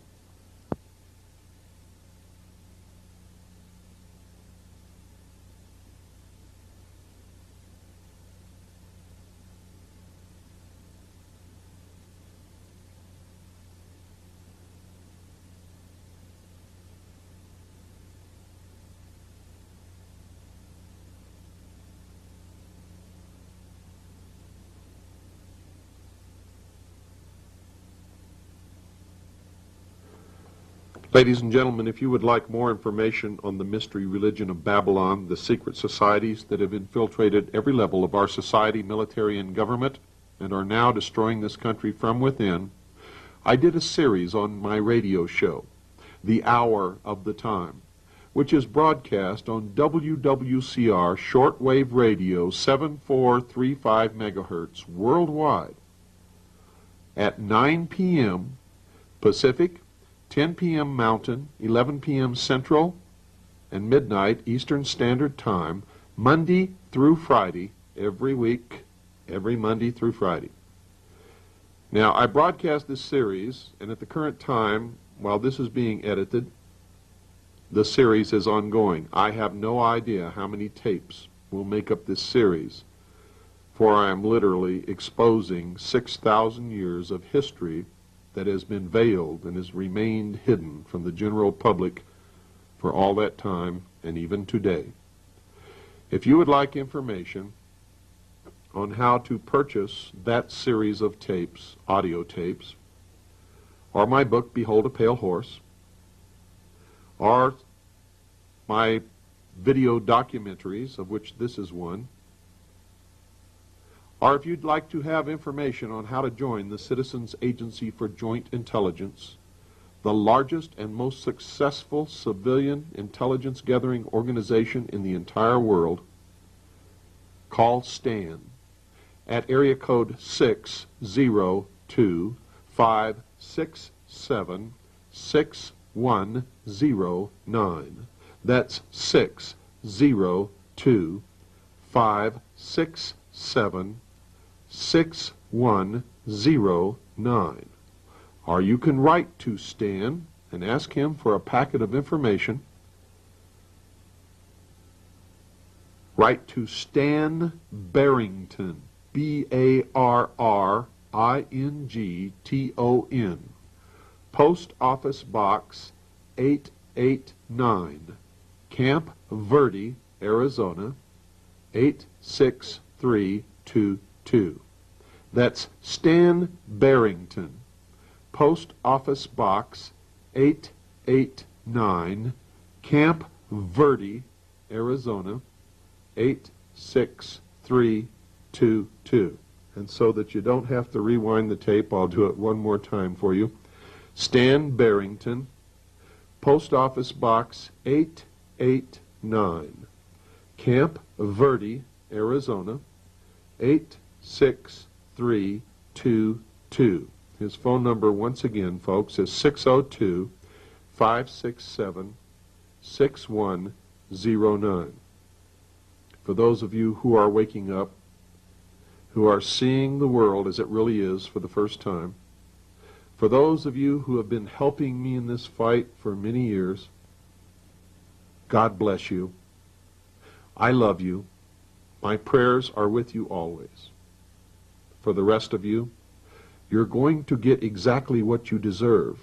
Ladies and gentlemen, if you would like more information on the mystery religion of Babylon, the secret societies that have infiltrated every level of our society, military, and government, and are now destroying this country from within, I did a series on my radio show, The Hour of the Time, which is broadcast on WWCR shortwave radio 7435 megahertz worldwide at 9 p.m. Pacific, 10 p.m. Mountain, 11 p.m. Central, and midnight Eastern Standard Time, Monday through Friday, every week, every Monday through Friday. Now, I broadcast this series, and at the current time, while this is being edited, the series is ongoing. I have no idea how many tapes will make up this series, for I am literally exposing 6,000 years of history that has been veiled and has remained hidden from the general public for all that time and even today. If you would like information on how to purchase that series of tapes, audio tapes, or my book, Behold a Pale Horse, or my video documentaries, of which this is one, or if you'd like to have information on how to join the Citizens Agency for Joint Intelligence, the largest and most successful civilian intelligence gathering organization in the entire world, call Stan at area code 602-567-6109. That's 602-567-6109. Or you can write to Stan and ask him for a packet of information. Write to Stan Barrington, B-A-R-R-I-N-G-T-O-N, Post Office Box 889, Camp Verde, Arizona, 86322. That's Stan Barrington, Post Office Box 889, Camp Verde, Arizona 86322. And so that you don't have to rewind the tape, I'll do it one more time for you. Stan Barrington, Post Office Box 889, Camp Verde, Arizona 86322. His phone number, once again, folks, is 602-567-6109. For those of you who are waking up, who are seeing the world as it really is for the first time, for those of you who have been helping me in this fight for many years, God bless you. I love you. My prayers are with you always. For the rest of you, you're going to get exactly what you deserve.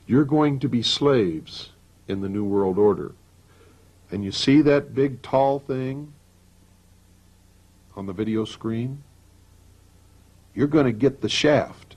You're going to be slaves in the New World Order. And you see that big tall thing on the video screen? You're going to get the shaft.